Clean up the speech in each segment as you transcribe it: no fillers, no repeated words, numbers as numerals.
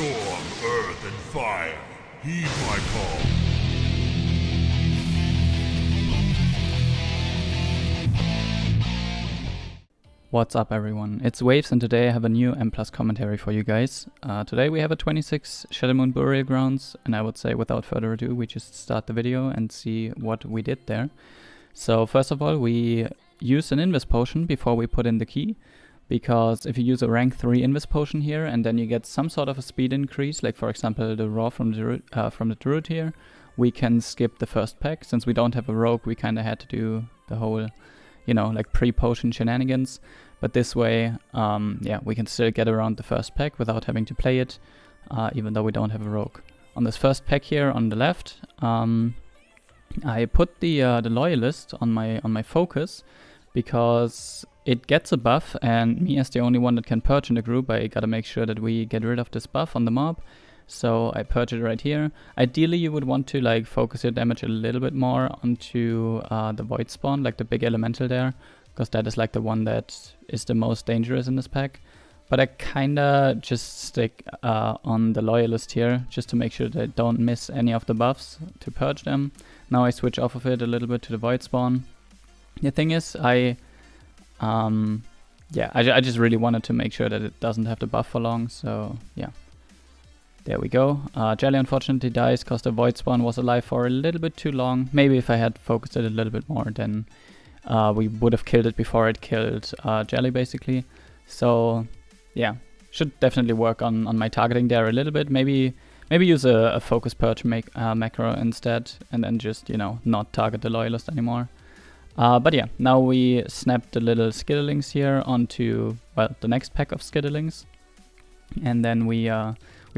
storm, earth, and fire, heed my call. What's up everyone, it's Waves and today I have a new M+ commentary for you guys. Today we have a 26 Shadowmoon Burial Grounds, and I would say without further ado we just start the video and see what we did there. So first of all we use an Invis Potion before we put in the key, because if you use a rank 3 Invis Potion here and then you get some sort of a speed increase, like for example the Raw from the Druid here, we can skip the first pack. Since we don't have a Rogue, we kinda had to do the whole, you know, like pre-potion shenanigans. But this way, yeah, we can still get around the first pack without having to play it, even though we don't have a Rogue. On this first pack here on the left, I put the Loyalist on my focus because it gets a buff, and me as the only one that can purge in the group, I gotta make sure that we get rid of this buff on the mob. So I purge it right here. Ideally you would want to like focus your damage a little bit more onto the Void Spawn, like the big elemental there, because that is like the one that is the most dangerous in this pack. But I kinda just stick on the Loyalist here, just to make sure that I don't miss any of the buffs to purge them. Now I switch off of it a little bit to the Void Spawn. The thing is, I just really wanted to make sure that it doesn't have the buff for long, so yeah. There we go. Jelly unfortunately dies because the Void Spawn was alive for a little bit too long. Maybe if I had focused it a little bit more, then we would have killed it before it killed Jelly basically. So yeah, should definitely work on my targeting there a little bit. Maybe use a focus purge macro instead, and then just, you know, not target the Loyalist anymore. But yeah, now we snap the little Skitterlings here onto, well, the next pack of Skitterlings. And then we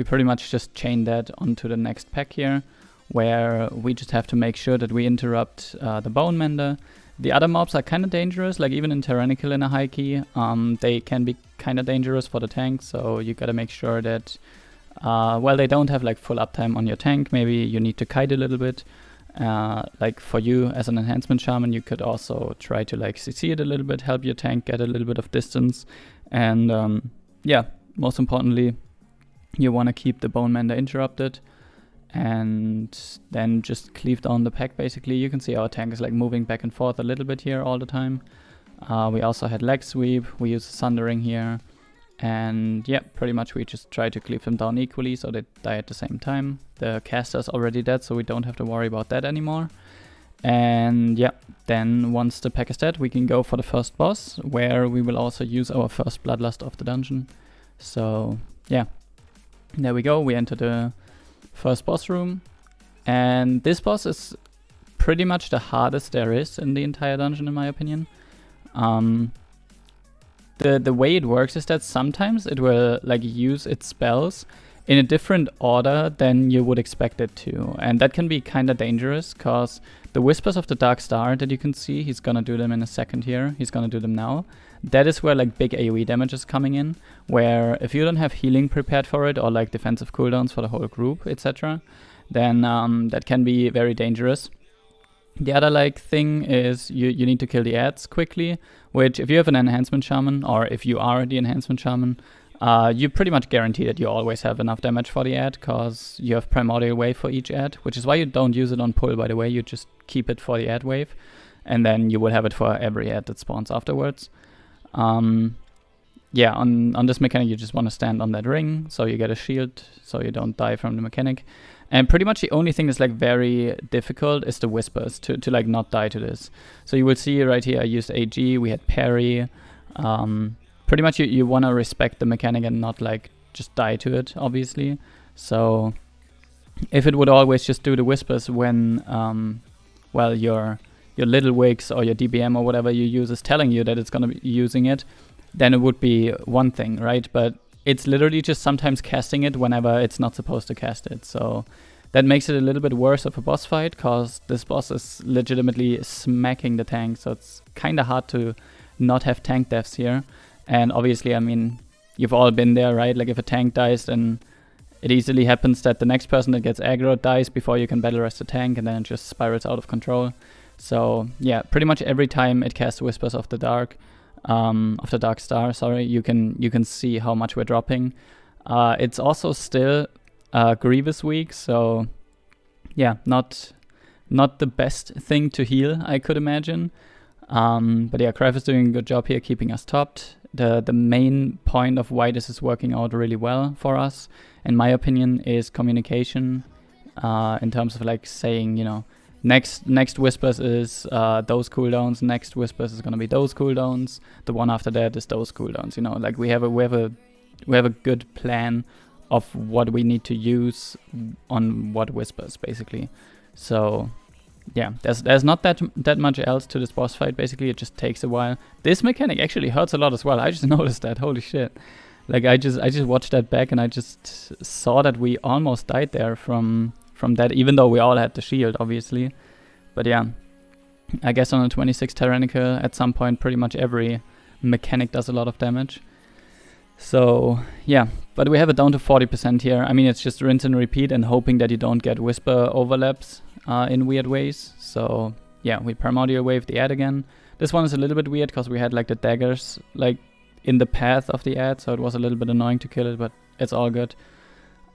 pretty much just chain that onto the next pack here, where we just have to make sure that we interrupt the Bone Mender. The other mobs are kind of dangerous, like even in Tyrannical in a high key, they can be kind of dangerous for the tank, so you gotta make sure that, well, they don't have like full uptime on your tank. Maybe you need to kite a little bit. Like for you as an Enhancement Shaman, you could also try to like CC it a little bit, help your tank get a little bit of distance, and yeah, most importantly, you want to keep the Bone Mender interrupted and then just cleave down the pack basically. You can see our tank is like moving back and forth a little bit here all the time. We also had leg sweep, we use Sundering here, and yeah, pretty much we just try to cleave them down equally so they die at the same time. The caster's already dead, so we don't have to worry about that anymore. And yeah, then once the pack is dead, we can go for the first boss, where we will also use our first Bloodlust of the dungeon. So yeah, there we go, we enter the first boss room, and this boss is pretty much the hardest there is in the entire dungeon in my opinion. The way it works is that sometimes it will like use its spells in a different order than you would expect it to, and that can be kind of dangerous, because the Whispers of the Dark Star that you can see, he's gonna do them in a second here, he's gonna do them now. That is where like big AoE damage is coming in, where if you don't have healing prepared for it, or like defensive cooldowns for the whole group, etc., then that can be very dangerous. The other like thing is you need to kill the ads quickly, which if you have an Enhancement Shaman, or if you are the Enhancement Shaman, you pretty much guarantee that you always have enough damage for the ad, because you have Primordial Wave for each ad, which is why you don't use it on pull, by the way. You just keep it for the ad wave, and then you will have it for every ad that spawns afterwards. Yeah, on this mechanic you just want to stand on that ring, so you get a shield, so you don't die from the mechanic. And pretty much the only thing that's like very difficult is the Whispers, to like not die to this. So you will see right here I used AG, we had parry. Pretty much you want to respect the mechanic and not like just die to it, obviously. So if it would always just do the Whispers when well, your little wigs or your DBM or whatever you use is telling you that it's going to be using it, then it would be one thing, right? But it's literally just sometimes casting it whenever it's not supposed to cast it. So that makes it a little bit worse of a boss fight, because this boss is legitimately smacking the tank. So it's kind of hard to not have tank deaths here. And obviously, I mean, you've all been there, right? Like if a tank dies, then it easily happens that the next person that gets aggro dies before you can battle rest the tank, and then it just spirals out of control. So yeah, pretty much every time it casts Whispers of the Dark, of the Dark Star, sorry, you can see how much we're dropping. It's also still Grievous week, so yeah, not the best thing to heal, I could imagine. But yeah, Crave is doing a good job here keeping us topped. The main point of why this is working out really well for us, in my opinion, is communication, in terms of like saying, you know, next Whispers is those cooldowns, next Whispers is gonna be those cooldowns, the one after that is those cooldowns, you know, like we have a good plan of what we need to use on what Whispers, basically. So yeah, there's not that much else to this boss fight. Basically, it just takes a while. This mechanic actually hurts a lot as well. I just noticed that. Holy shit! Like I just watched that back and I just saw that we almost died there from that, even though we all had the shield, obviously. But yeah, I guess on a 26 Tyrannical, at some point, pretty much every mechanic does a lot of damage. So yeah, but we have it down to 40% here. I mean, it's just rinse and repeat and hoping that you don't get Whisper overlaps in weird ways. So yeah, we Primordial Wave the ad again. This one is a little bit weird because we had like the daggers like in the path of the ad, so it was a little bit annoying to kill it, but it's all good.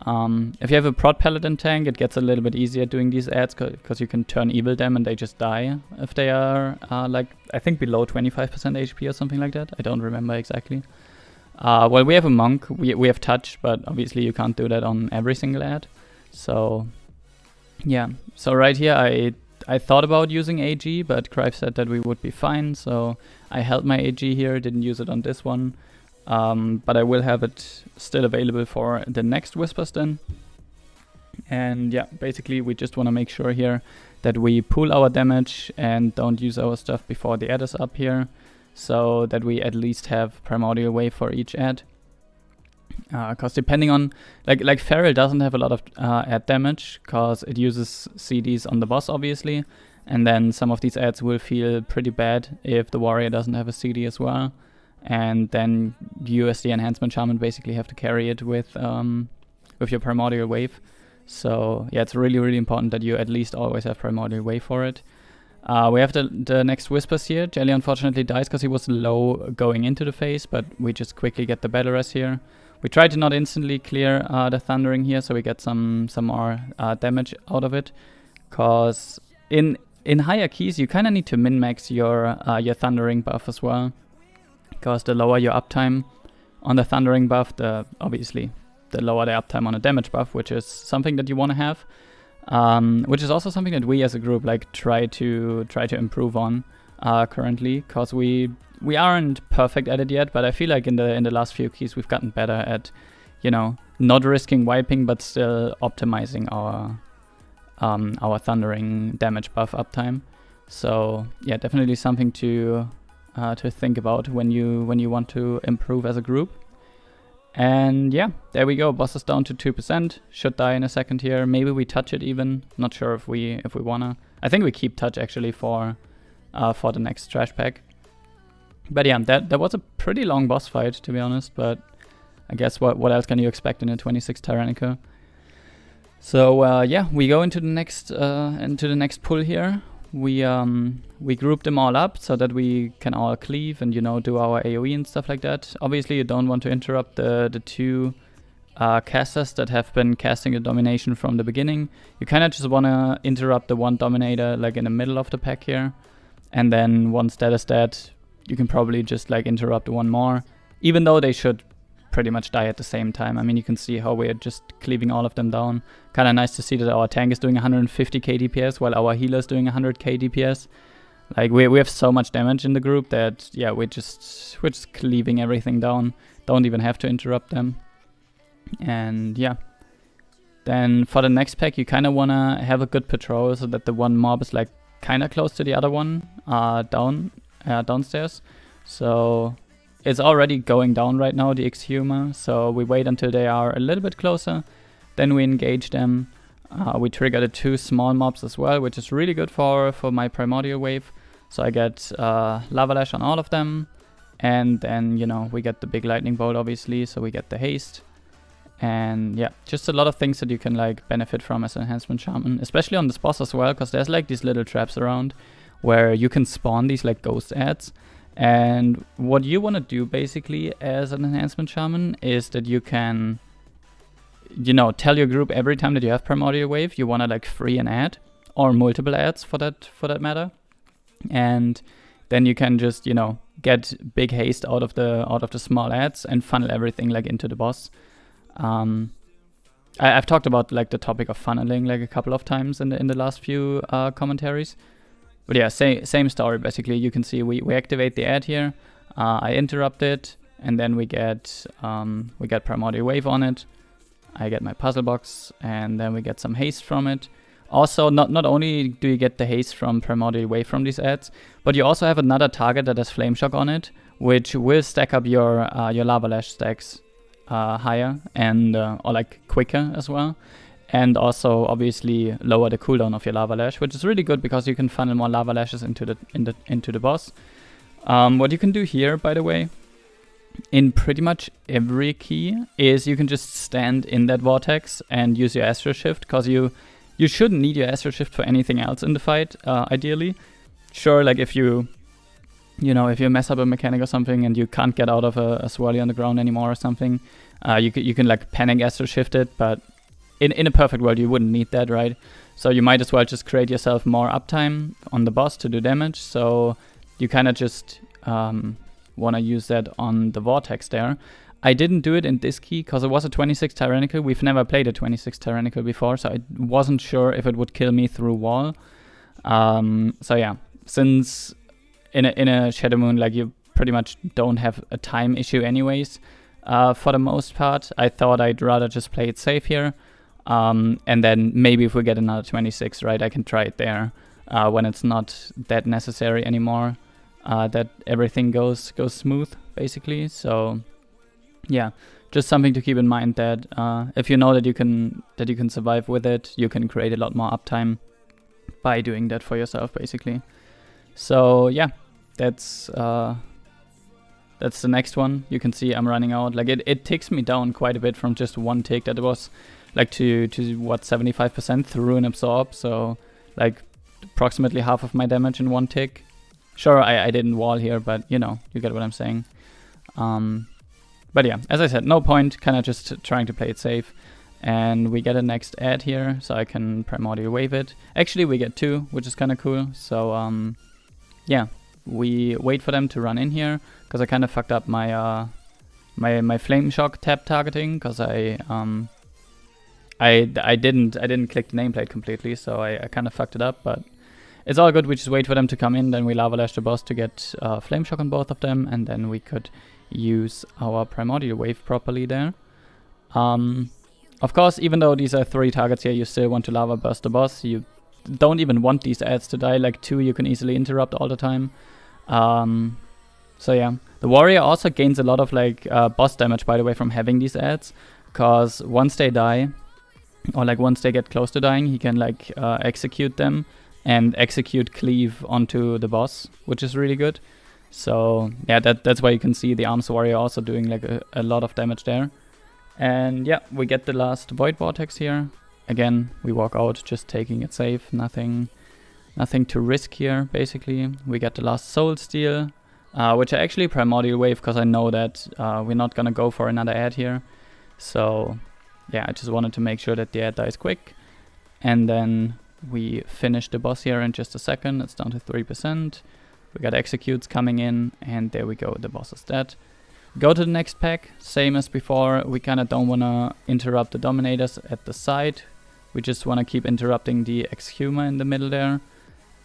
If you have a Prot Paladin tank, it gets a little bit easier doing these ads because you can turn evil them and they just die if they are like, I think below 25% HP or something like that. I don't remember exactly. Well, we have a monk, we have touch, but obviously you can't do that on every single ad. So yeah, so right here I thought about using AG, but Crive said that we would be fine, so I held my AG here, didn't use it on this one. But I will have it still available for the next Whispers then. And yeah, basically we just want to make sure here that we pool our damage and don't use our stuff before the ad is up here, so that we at least have Primordial Wave for each ad. Because depending on, like Feral doesn't have a lot of ad damage, because it uses CDs on the boss, obviously. And then some of these ads will feel pretty bad if the warrior doesn't have a CD as well. And then you as the Enhancement Shaman basically have to carry it with your Primordial Wave. So yeah, it's really, really important that you at least always have Primordial Wave for it. We have the next Whispers here. Jelly unfortunately dies because he was low going into the phase, but we just quickly get the Battle Res here. We try to not instantly clear the Thundering here, so we get some more damage out of it. Because in higher keys, you kind of need to min-max your Thundering buff as well. Because the lower your uptime on the Thundering buff, obviously the lower the uptime on a damage buff, which is something that you want to have. Which is also something that we as a group like try to improve on currently, because we aren't perfect at it yet, but I feel like in the last few keys we've gotten better at, you know, not risking wiping but still optimizing our Thundering damage buff uptime. So yeah, definitely something to think about when you want to improve as a group. And yeah, there we go. Boss is down to 2%. Should die in a second here. Maybe we touch it even. Not sure if we wanna. I think we keep touch actually for the next trash pack. But yeah, that was a pretty long boss fight, to be honest. But I guess what else can you expect in a 26 Tyrannica? So yeah, we go into the next pull here. We group them all up so that we can all cleave and, you know, do our AoE and stuff like that. Obviously, you don't want to interrupt the two casters that have been casting the domination from the beginning. You kind of just want to interrupt the one dominator like in the middle of the pack here. And then once that is dead, you can probably just like interrupt one more, even though they should pretty much die at the same time. I mean, you can see how we're just cleaving all of them down. Kind of nice to see that our tank is doing 150k DPS while our healer is doing 100k DPS. Like we have so much damage in the group that yeah, we're just cleaving everything down. Don't even have to interrupt them. And yeah, then for the next pack, you kind of want to have a good patrol so that the one mob is like kind of close to the other one downstairs. So it's already going down right now, the Exhumer, so we wait until they are a little bit closer, then we engage them. We trigger the two small mobs as well, which is really good for my Primordial Wave. So I get Lava Lash on all of them, and then, you know, we get the big Lightning Bolt, obviously, so we get the haste. And yeah, just a lot of things that you can like benefit from as an Enhancement Shaman, especially on this boss as well, because there's like these little traps around where you can spawn these like ghost ads. And what you want to do basically as an Enhancement Shaman is that you can you know, tell your group every time that you have Primordial Wave, you want to like free an ad or multiple ads for that matter. And then you can just, you know, get big haste out of the small ads and funnel everything like into the boss. I've talked about like the topic of funneling like a couple of times in the last few commentaries. But yeah, same story basically. You can see we activate the ad here. I interrupt it, and then we get Primordial Wave on it. I get my puzzle box, and then we get some haste from it. Also, not only do you get the haste from Primordial Wave from these ads, but you also have another target that has Flame Shock on it, which will stack up your Lava Lash stacks higher and or like quicker as well, and also obviously lower the cooldown of your Lava Lash, which is really good because you can funnel more Lava Lashes into the boss. What you can do here, by the way, in pretty much every key, is you can just stand in that vortex and use your Astral Shift, because you shouldn't need your Astral Shift for anything else in the fight, ideally. Sure, like if you mess up a mechanic or something and you can't get out of a swirly on the ground anymore or something, you can like panic Astral Shift it, but in a perfect world you wouldn't need that, right? So you might as well just create yourself more uptime on the boss to do damage, so you kind of just want to use that on the vortex there. I didn't do it in this key because it was a 26 Tyrannical. We've never played a 26 Tyrannical before, so I wasn't sure if it would kill me through wall. So yeah, since in a Shadowmoon, like, you pretty much don't have a time issue anyways, for the most part, I thought I'd rather just play it safe here. And then maybe if we get another 26, right, I can try it there when it's not that necessary anymore, that everything goes smooth, basically. So yeah, just something to keep in mind, that if you know that you can survive with it, you can create a lot more uptime by doing that for yourself, basically. So yeah, that's the next one. You can see I'm running out. Like it ticks me down quite a bit from just one tick that was like to what, 75% through an absorb. So like approximately half of my damage in one tick. Sure, I didn't wall here, but you know, you get what I'm saying. But yeah, as I said, no point, kind of just trying to play it safe. And we get a next ad here, so I can Primordial Wave it. Actually, we get two, which is kind of cool. So yeah, we wait for them to run in here, because I kind of fucked up my my Flame Shock tab targeting, because I didn't click the nameplate completely, so I kind of fucked it up. But it's all good. We just wait for them to come in, then we Lava Lash the boss to get Flame Shock on both of them, and then we could use our Primordial Wave properly there. Of course, even though these are 3 targets here, you still want to Lava Burst the boss. You don't even want these ads to die. Like 2 you can easily interrupt all the time. So yeah, the warrior also gains a lot of like boss damage, by the way, from having these ads, because once they die, or like once they get close to dying, he can like execute them and execute cleave onto the boss, which is really good. So yeah, that's why you can see the Arms Warrior also doing like a lot of damage there. And yeah, we get the last Void Vortex here. Again, we walk out just taking it safe, nothing to risk here, basically. We get the last Soul Steal, which I actually Primordial Wave, because I know that we're not gonna go for another ad here. So yeah, I just wanted to make sure that the ad dies quick. And then we finish the boss here in just a second. It's down to 3%. We got executes coming in, and there we go, the boss is dead. Go to the next pack, same as before. We kind of don't want to interrupt the Dominators at the side. We just want to keep interrupting the Exhumer in the middle there.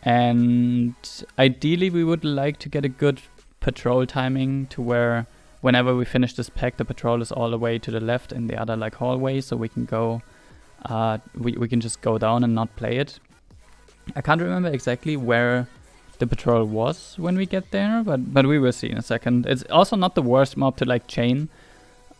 And ideally we would like to get a good patrol timing to where whenever we finish this pack, the patrol is all the way to the left in the other like hallway, so we can go, we can just go down and not play it. I can't remember exactly where the patrol was when we get there, but we will see in a second. It's also not the worst mob to like chain.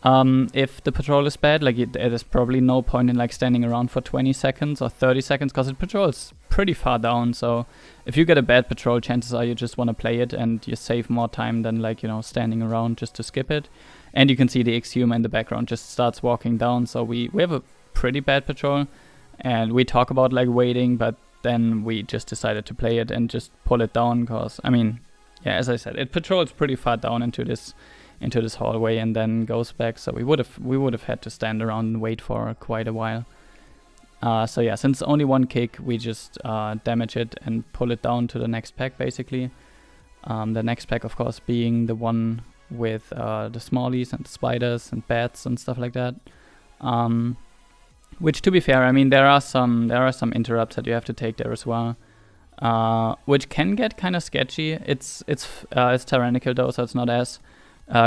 If the patrol is bad, like there's probably no point in like standing around for 20 seconds or 30 seconds, because it patrols pretty far down. So if you get a bad patrol, chances are you just want to play it and you save more time than like, you know, standing around just to skip it. And you can see the Exhumer in the background just starts walking down. So we have a pretty bad patrol, and we talk about like waiting, but then we just decided to play it and just pull it down, because I mean, yeah, as I said, it patrols pretty far down into this into this hallway and then goes back. So we would have had to stand around and wait for quite a while. So yeah, since only one kick, we just damage it and pull it down to the next pack basically. The next pack, of course, being the one with the smallies and the spiders and bats and stuff like that. Which, to be fair, I mean, there are some interrupts that you have to take there as well, which can get kind of sketchy. It's tyrannical though, so it's not as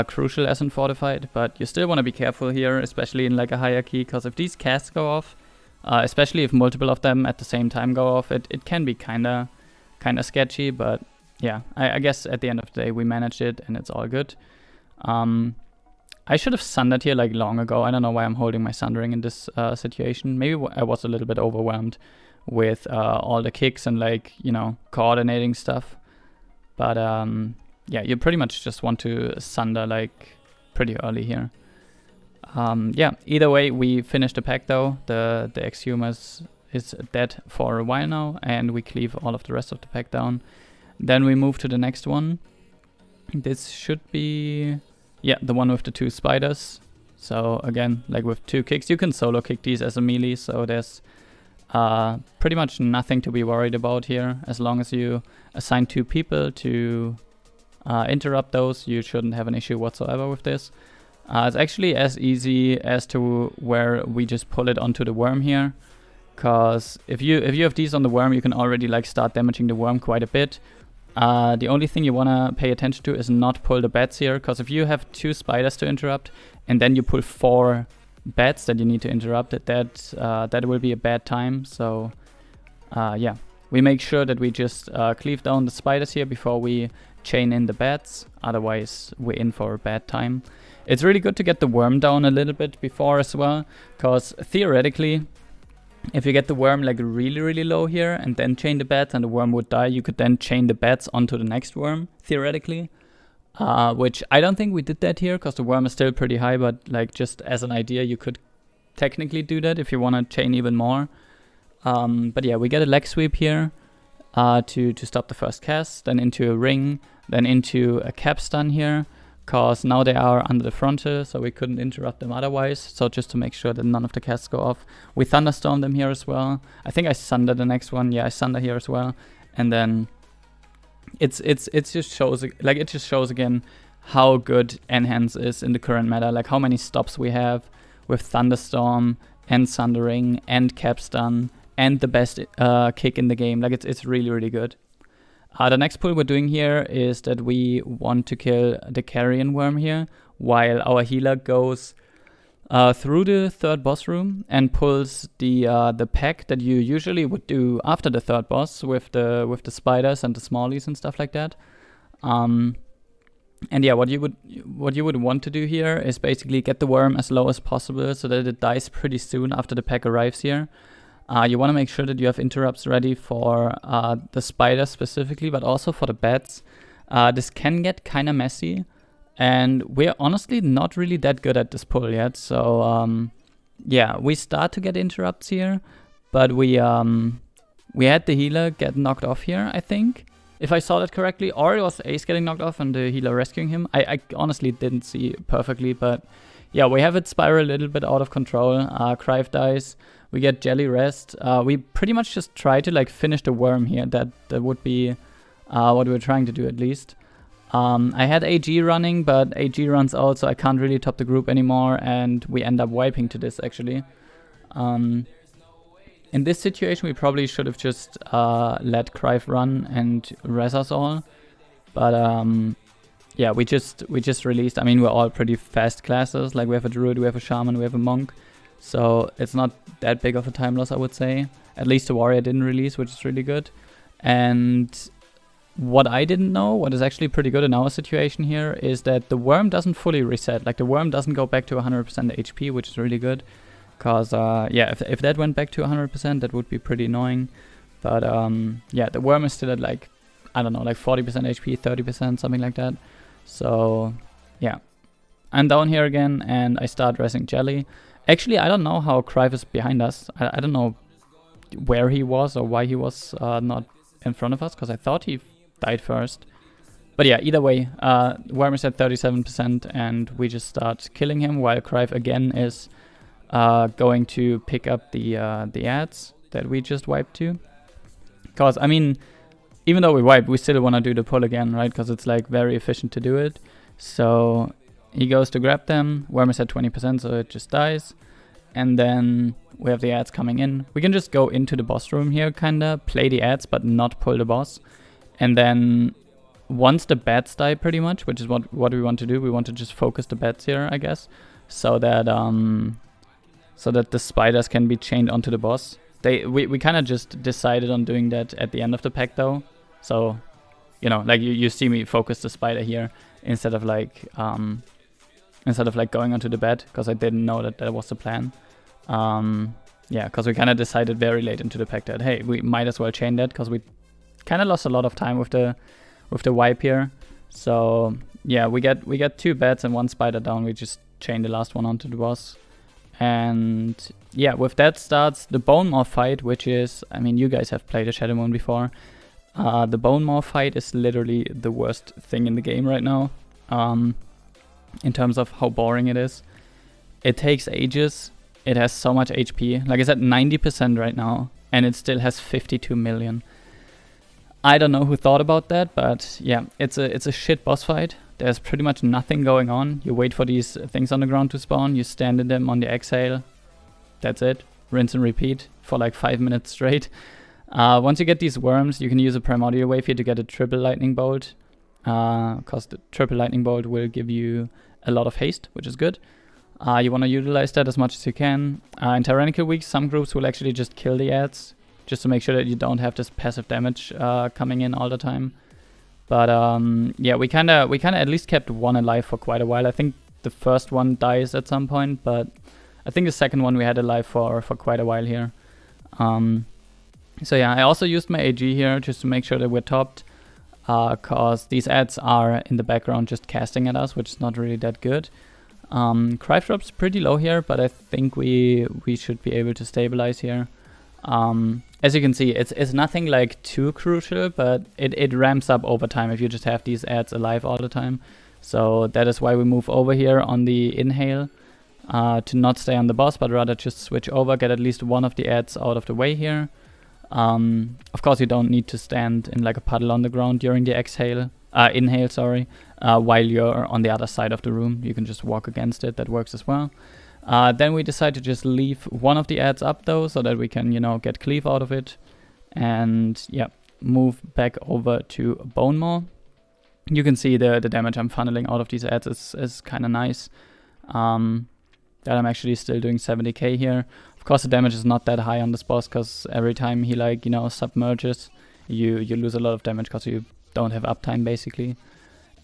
crucial as in fortified, but you still want to be careful here, especially in like a hierarchy, because if these casts go off, especially if multiple of them at the same time go off, it can be kind of sketchy. But yeah, I guess at the end of the day we managed it and it's all good. I should have sundered here like long ago. I don't know why I'm holding my sundering in this situation. Maybe I was a little bit overwhelmed with all the kicks and like, you know, coordinating stuff. But yeah, you pretty much just want to sunder like pretty early here. Yeah, either way, we finished the pack though. The Exhumer is dead for a while now, and we cleave all of the rest of the pack down. Then we move to the next one. This should be... yeah, the one with the 2 spiders. So again, like with 2 kicks, you can solo kick these as a melee, so there's pretty much nothing to be worried about here. As long as you assign 2 people to interrupt those, you shouldn't have an issue whatsoever with this. It's actually as easy as to where we just pull it onto the worm here, because if you have these on the worm, you can already like start damaging the worm quite a bit. The only thing you want to pay attention to is not pull the bats here, because if you have 2 spiders to interrupt and then you pull 4 bats that you need to interrupt, that will be a bad time. So yeah, we make sure that we just cleave down the spiders here before we chain in the bats, otherwise we're in for a bad time. It's really good to get the worm down a little bit before as well, because theoretically, if you get the worm like really low here and then chain the bats and the worm would die, you could then chain the bats onto the next worm, theoretically. Which I don't think we did that here, because the worm is still pretty high, but like just as an idea, you could technically do that if you want to chain even more. But yeah, we get a leg sweep here to stop the first cast, then into a ring, then into a cap stun here, because now they are under the frontal, so we couldn't interrupt them otherwise. So just to make sure that none of the casts go off, we thunderstorm them here as well. I think I sunder the next one. Yeah, I sunder here as well, and then it just shows again how good Enhance is in the current meta. Like how many stops we have with thunderstorm and sundering and cap stun and the best kick in the game. Like it's really good. The next pull we're doing here is that we want to kill the carrion worm here, while our healer goes through the 3rd boss room and pulls the pack that you usually would do after the 3rd boss with the spiders and the smallies and stuff like that. And yeah, what you would want to do here is basically get the worm as low as possible so that it dies pretty soon after the pack arrives here. You want to make sure that you have interrupts ready for the spiders specifically, but also for the bats. This can get kind of messy, and we're honestly not really that good at this pull yet. So yeah, we start to get interrupts here, but we had the healer get knocked off here, I think, if I saw that correctly, or it was Ace getting knocked off and the healer rescuing him. I honestly didn't see perfectly, but yeah, we have it spiral a little bit out of control. Crive dies. We get Jelly rest. We pretty much just try to like finish the worm here. That would be what we're trying to do at least. I had AG running, but AG runs out, so I can't really top the group anymore, and we end up wiping to this actually. In this situation, we probably should have just let Crive run and res us all. But yeah, we just released. I mean, we're all pretty fast classes. Like we have a druid, we have a shaman, we have a monk. So it's not that big of a time loss, I would say. At least the warrior didn't release, which is really good. And what I didn't know, what is actually pretty good in our situation here, is that the worm doesn't fully reset. Like the worm doesn't go back to 100% HP, which is really good. Because, yeah, if that went back to 100%, that would be pretty annoying. But, yeah, the worm is still at like, I don't know, like 40% HP, 30%, something like that. So, yeah. I'm down here again, and I start resing Jelly. Actually, I don't know how Crive is behind us. I don't know where he was or why he was not in front of us, because I thought he died first. But yeah, either way, Worm is at 37% and we just start killing him while Crive again is going to pick up the ads that we just wiped to. Because, I mean, even though we wiped, we still want to do the pull again, right? Because it's like very efficient to do it. So he goes to grab them. Worm is at 20%, so it just dies. And then we have the ads coming in. We can just go into the boss room here, kinda, play the ads, but not pull the boss. And then once the bats die pretty much, which is what we want to do, we want to just focus the bats here, I guess. So that the spiders can be chained onto the boss. We kind of just decided on doing that at the end of the pack though. So, you know, like you see me focus the spider here instead of like going onto the bat, because I didn't know that was the plan. Yeah, because we kind of decided very late into the pack that, hey, we might as well chain that, because we kind of lost a lot of time with the wipe here. So yeah, we get 2 bats and 1 spider down. We just chain the last one onto the boss. And yeah, with that starts the Bone Maw fight, which is, I mean, you guys have played a Shadowmoon before. The Bone Maw fight is literally the worst thing in the game right now, in terms of how boring it is. It takes ages. It has so much HP. Like I said, 90% right now, and it still has 52 million. I don't know who thought about that, but yeah, it's a shit boss fight. There's pretty much nothing going on. You wait for these things on the ground to spawn, you stand in them on the exhale. That's it. Rinse and repeat for like 5 minutes straight. Once you get these worms, you can use a primordial wave here to get a triple lightning bolt. Because the triple lightning bolt will give you a lot of haste, which is good. You want to utilize that as much as you can. In Tyrannical weeks, some groups will actually just kill the ads, just to make sure that you don't have this passive damage coming in all the time. But yeah, we kinda at least kept one alive for quite a while. I think the first one dies at some point, but I think the second one we had alive for quite a while here. So yeah, I also used my AG here just to make sure that we're topped, cause these ads are in the background just casting at us, which is not really that good. Crive drop's pretty low here, but I think we should be able to stabilize here. As you can see, it's nothing like too crucial, but it ramps up over time if you just have these ads alive all the time. So that is why we move over here on the inhale, to not stay on the boss, but rather just switch over, get at least one of the ads out of the way here. Of course, you don't need to stand in like a puddle on the ground during the inhale, sorry, while you're on the other side of the room. You can just walk against it, that works as well. Then we decide to just leave one of the ads up though, so that we can, you know, get cleave out of it. And yeah, move back over to Bone Maw. You can see the damage I'm funneling out of these ads is kind of nice. That I'm actually still doing 70k here. Of course, the damage is not that high on this boss, because every time he, like, you know, submerges, you lose a lot of damage because you don't have uptime basically.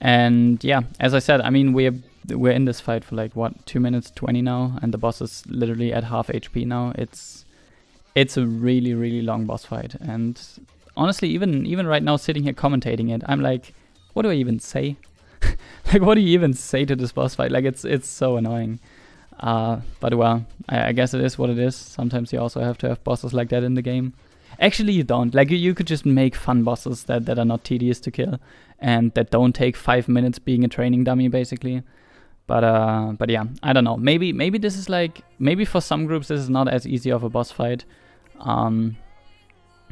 And yeah, as I said, I mean, we're in this fight for like what, 2 minutes 20 now, and the boss is literally at half HP now. It's a really, really long boss fight, and honestly, even right now sitting here commentating it, I'm like, what do I even say? Like, what do you even say to this boss fight? Like, it's so annoying. But well, I guess it is what it is. Sometimes you also have to have bosses like that in the game. Actually, you don't. Like, you could just make fun bosses that are not tedious to kill, and that don't take 5 minutes being a training dummy, basically. But yeah, I don't know. Maybe this is like, maybe for some groups this is not as easy of a boss fight.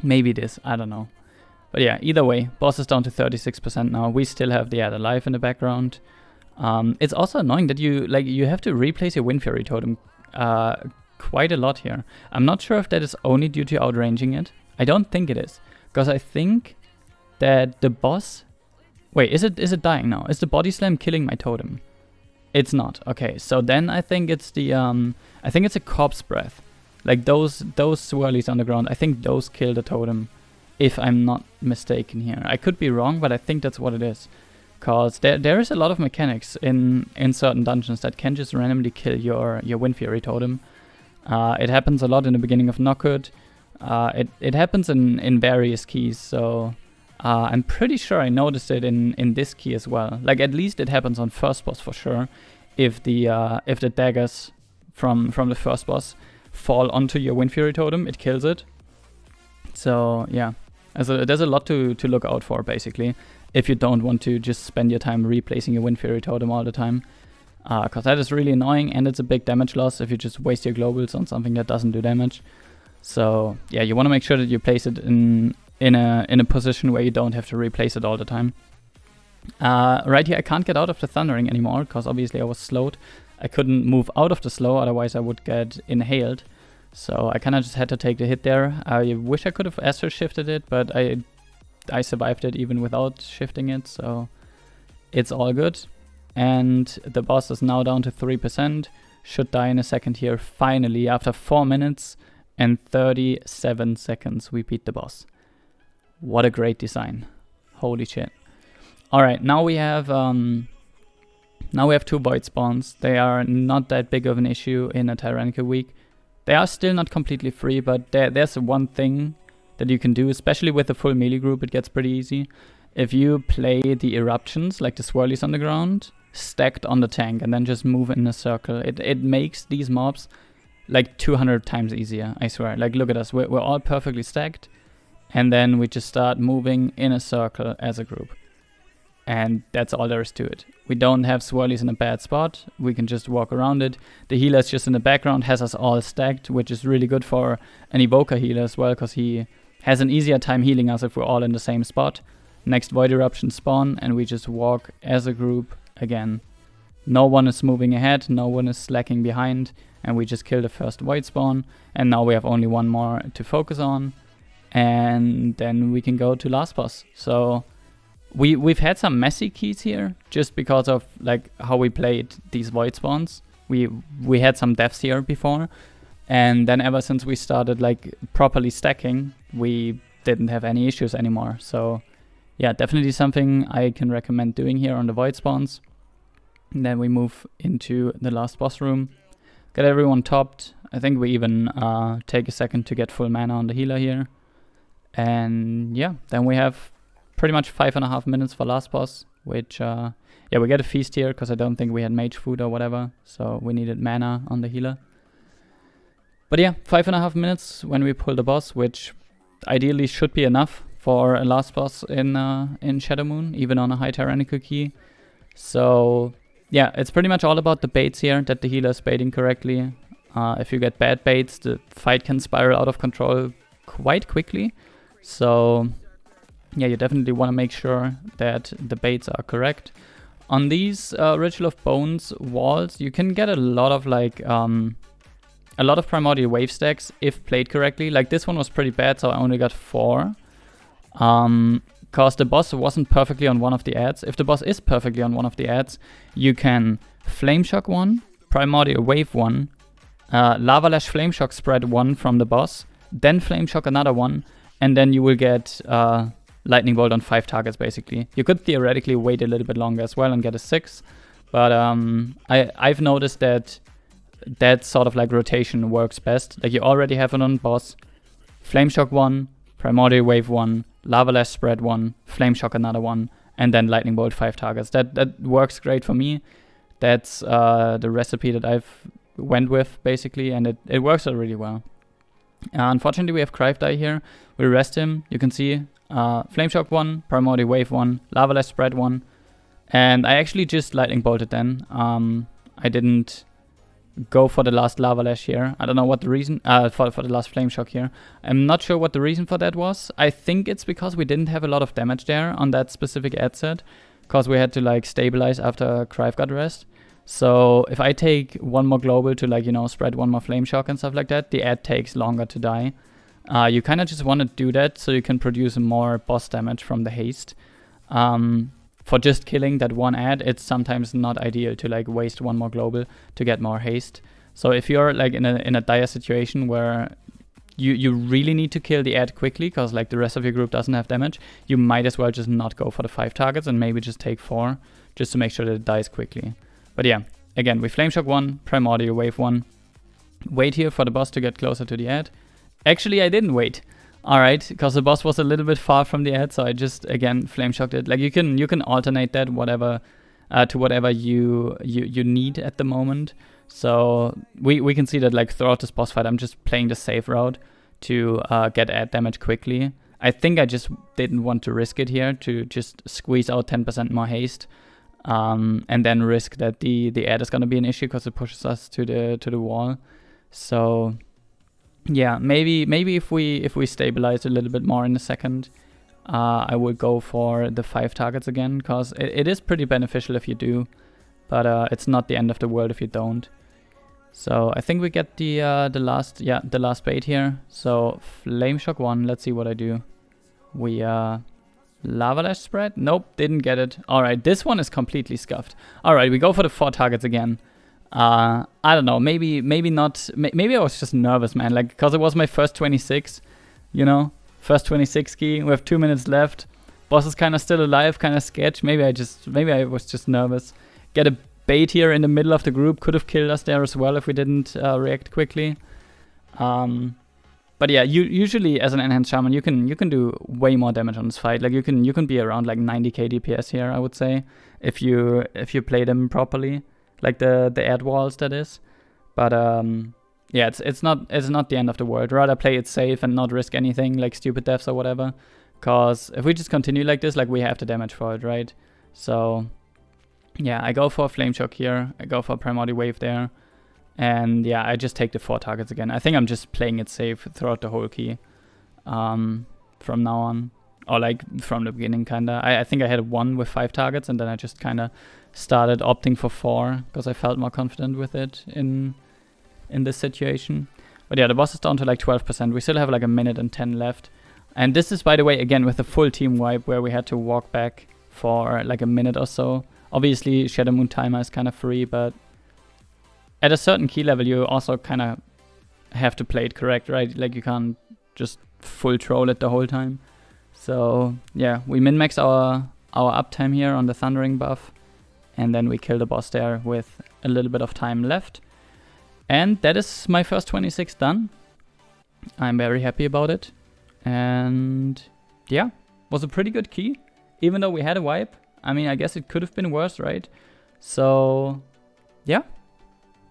Maybe it is. I don't know. But yeah, either way, boss is down to 36% now. We still have the ad alive in the background. It's also annoying that you have to replace your Wind Fury Totem quite a lot here. I'm not sure if that is only due to outranging it. I don't think it is, because I think that the boss... Wait, is it dying now? Is the body slam killing my totem? It's not. Okay, so then I think it's the I think it's a corpse breath. Like those swirlies on the ground, I think those kill the totem, if I'm not mistaken here. I could be wrong, but I think that's what it is. Cause there is a lot of mechanics in certain dungeons that can just randomly kill your Wind Fury Totem. It happens a lot in the beginning of Knockhood. It happens in various keys, so I'm pretty sure I noticed it in this key as well. Like, at least it happens on first boss for sure. If the daggers from the first boss fall onto your Wind Fury Totem, it kills it. So yeah, there's a lot to look out for basically. if you don't want to just spend your time replacing your Wind Fury Totem all the time. Because that is really annoying, and it's a big damage loss if you just waste your globals on something that doesn't do damage. So yeah, you want to make sure that you place it in a position where you don't have to replace it all the time. Right here I can't get out of the Thundering anymore, because obviously I was slowed. I couldn't move out of the slow, otherwise I would get inhaled. So I kind of just had to take the hit there. I wish I could have Astral shifted it, but I survived it even without shifting it, so it's all good. And the boss is now down to 3%. Should die in a second here. Finally, after 4 minutes and 37 seconds, we beat the boss. What a great design. Holy shit. Alright, now we have 2 void spawns. They are not that big of an issue in a Tyrannical week. They are still not completely free, but there's one thing that you can do, especially with the full melee group, it gets pretty easy. If you play the eruptions, like the swirlies on the ground, stacked on the tank and then just move in a circle, it makes these mobs like 200 times easier, I swear. Like, look at us, we're all perfectly stacked, and then we just start moving in a circle as a group. And that's all there is to it. We don't have swirlies in a bad spot, we can just walk around it. The healer is just in the background, has us all stacked, which is really good for an evoker healer as well, because he has an easier time healing us if we're all in the same spot. Next void eruption spawn, and we just walk as a group again. No one is moving ahead, no one is slacking behind, and we just kill the first void spawn, and now we have only one more to focus on, and then we can go to last boss. So we've had some messy keys here, just because of like how we played these void spawns. We had some deaths here before, and then ever since we started like properly stacking, we didn't have any issues anymore. So yeah, definitely something I can recommend doing here on the void spawns. And then we move into the last boss room, get everyone topped. I think we even take a second to get full mana on the healer here. And yeah, then we have pretty much 5.5 minutes for last boss, which yeah, we get a feast here because I don't think we had mage food or whatever, so we needed mana on the healer. But yeah, 5.5 minutes when we pull the boss, which ideally should be enough for a last boss in Shadowmoon, even on a high Tyrannical key. So yeah, it's pretty much all about the baits here, that the healer is baiting correctly. If you get bad baits, the fight can spiral out of control quite quickly. So yeah, you definitely want to make sure that the baits are correct. On these Ritual of Bones walls, you can get a lot of like a lot of primordial wave stacks if played correctly. Like this one was pretty bad, so I only got 4. Because the boss wasn't perfectly on one of the ads. If the boss is perfectly on one of the ads, you can Flame Shock 1, Primordial Wave 1, Lava Lash Flame Shock spread 1 from the boss, then Flame Shock another 1, and then you will get Lightning Bolt on 5 targets basically. You could theoretically wait a little bit longer as well and get a 6, but I've noticed that that sort of like rotation works best. Like you already have it on boss, Flame Shock 1, Primordial Wave 1, Lava Lash spread 1, Flame Shock another 1, and then Lightning Bolt 5 targets. That works great for me. That's the recipe that I've went with basically, and it works out really well. Unfortunately, we have Kryvdai here. We rest him. You can see Flame Shock 1, Primordial Wave 1, Lava Lash spread 1, and I actually just Lightning Bolted then. I didn't go for the last Lava Lash here. I don't know what the reason, for the last Flame Shock here. I'm not sure what the reason for that was. I think it's because we didn't have a lot of damage there on that specific ad set, because we had to like stabilize after Kryv got rest. So if I take one more global to like, you know, spread one more Flame Shock and stuff like that, the ad takes longer to die. You kind of just want to do that so you can produce more boss damage from the haste. For just killing that one ad, it's sometimes not ideal to like waste one more global to get more haste. So if you're like in a dire situation where you really need to kill the ad quickly because like the rest of your group doesn't have damage, you might as well just not go for the 5 targets and maybe just take 4 just to make sure that it dies quickly. But yeah, again, we Flame Shock 1, Primordial Wave 1, wait here for the boss to get closer to the ad. Actually, I didn't wait. Alright, because the boss was a little bit far from the ad, so I just, again, Flame Shocked it. Like, you can alternate that whatever to whatever you need at the moment. So, we can see that, like, throughout this boss fight, I'm just playing the safe route to get ad damage quickly. I think I just didn't want to risk it here to just squeeze out 10% more haste, and then risk that the add is gonna be an issue because it pushes us to the wall. So yeah, maybe if we stabilize a little bit more in a second, I would go for the 5 targets again, because it is pretty beneficial if you do, but it's not the end of the world if you don't. So I think we get the last bait here. So Flame Shock 1, let's see what I do. We Lava Lash spread? Nope, didn't get it. Alright, this one is completely scuffed. Alright, we go for the 4 targets again. I don't know, maybe not, maybe I was just nervous, man, like, because it was my first 26, you know? First 26 key, we have 2 minutes left. Boss is kind of still alive, kind of sketch. Maybe I was just nervous. Get a bait here in the middle of the group, could have killed us there as well if we didn't react quickly. But yeah, usually as an Enhanced Shaman, you can do way more damage on this fight. Like you can be around like 90k DPS here, I would say, if you play them properly, like the add walls, that is. But yeah, it's not the end of the world. Rather play it safe and not risk anything like stupid deaths or whatever. Cause if we just continue like this, like we have the damage for it, right? So yeah, I go for Flame Shock here. I go for Primordial Wave there. And yeah, I just take the 4 targets again. I think I'm just playing it safe throughout the whole key. From now on. Or like from the beginning, kinda. I think I had 1 with 5 targets, and then I just kinda started opting for 4 because I felt more confident with it in this situation. But yeah, the boss is down to like 12%. We still have like a minute and 10 left. And this is, by the way, again with a full team wipe where we had to walk back for like a minute or so. Obviously, Shadowmoon timer is kind of free, but at a certain key level, you also kind of have to play it correct, right? Like you can't just full troll it the whole time. So yeah, we min-max our uptime here on the Thundering buff, and then we kill the boss there with a little bit of time left. And that is my first 26 done. I'm very happy about it. And yeah, was a pretty good key, even though we had a wipe. I mean, I guess it could have been worse, right? So yeah,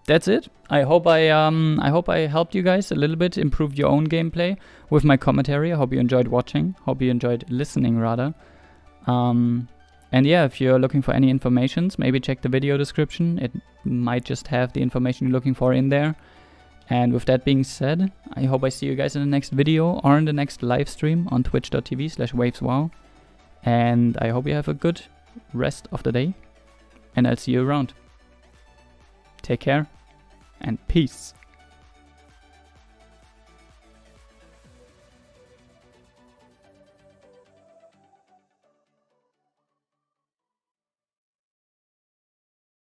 that's it. I hope I helped you guys a little bit, improved your own gameplay with my commentary. I hope you enjoyed watching. Hope you enjoyed listening, rather. And yeah, if you're looking for any informations, maybe check the video description. It might just have the information you're looking for in there. And with that being said, I hope I see you guys in the next video or in the next live stream on twitch.tv/waveswow. And I hope you have a good rest of the day. And I'll see you around. Take care and peace.